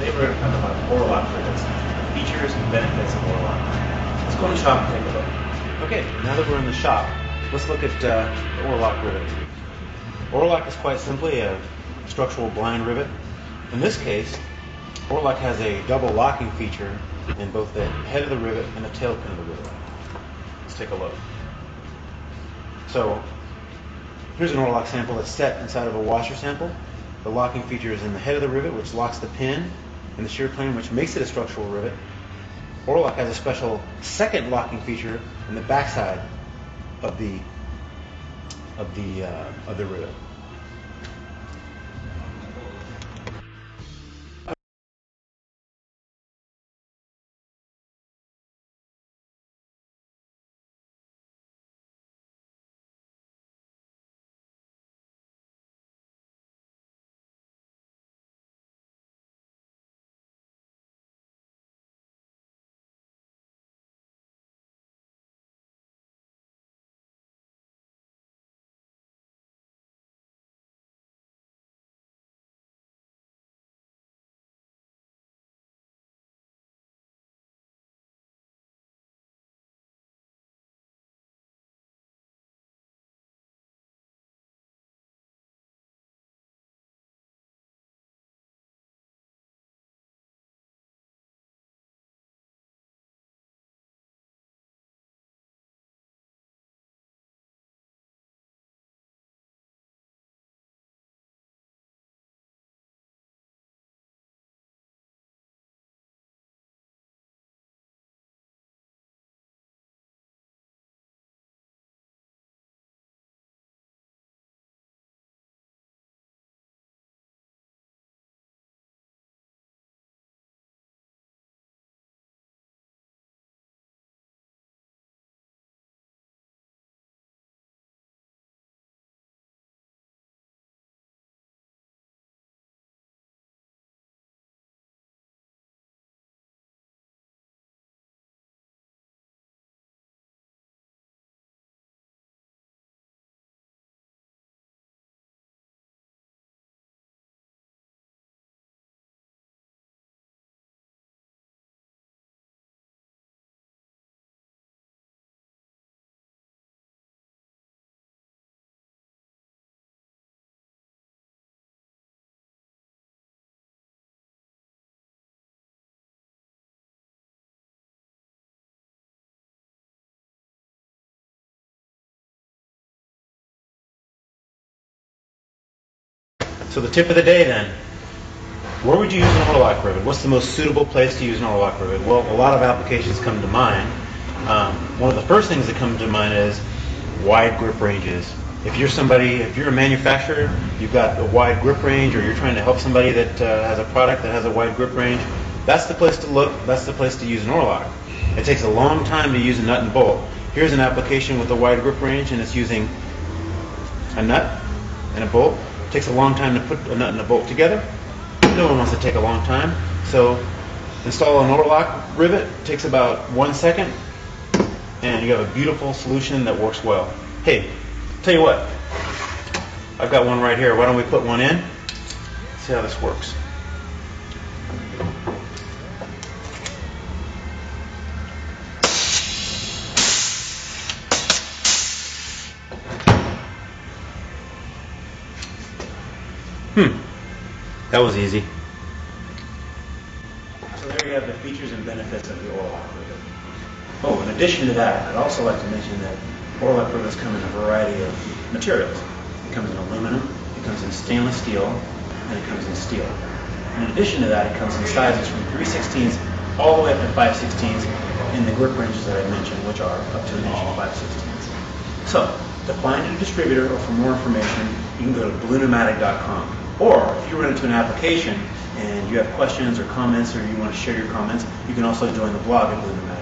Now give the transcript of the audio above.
Today we're going to talk about Orlock Rivets, features and benefits of Orlock. Let's go in the shop and take a look. Okay, now that we're in the shop, let's look at the Orlock Rivet. Orlock is quite simply a structural blind rivet. In this case, Orlock has a double locking feature in both the head of the rivet and the tail pin of the rivet. Let's take a look. So, here's an Orlock sample that's set inside of a washer sample. The locking feature is in the head of the rivet, which locks the pin, and the shear plane, which makes it a structural rivet. Orlock has a special second locking feature in the backside of the rivet. So the tip of the day then, where would you use an Orlock rivet? What's the most suitable place to use an Orlock rivet? Well, a lot of applications come to mind. One of the first things that come to mind is wide grip ranges. If you're a manufacturer, you've got a wide grip range, or you're trying to help somebody that has a product that has a wide grip range, that's the place to look, that's the place to use an Orlock. It takes a long time to use a nut and bolt. Here's an application with a wide grip range, and it's using a nut and a bolt. It takes a long time to put a nut and a bolt together. No one wants to take a long time. So install an Orlock rivet. It takes about 1 second, and you have a beautiful solution that works well. Hey, tell you what, I've got one right here. Why don't we put one in? See how this works. That was easy. So there you have the features and benefits of the Orlock rivet. Oh, in addition to that, I'd also like to mention that Orlock rivets come in a variety of materials. It comes in aluminum, it comes in stainless steel, and it comes in steel. In addition to that, it comes in sizes from 3/16 all the way up to 5/16 in the grip ranges that I mentioned, which are up to 1 inch and 5/16. So, to find a distributor or for more information, you can go to bluepneumatic.com. Or if you run into an application and you have questions or comments, or you want to share your comments, you can also join the blog at Blue Pneumatic.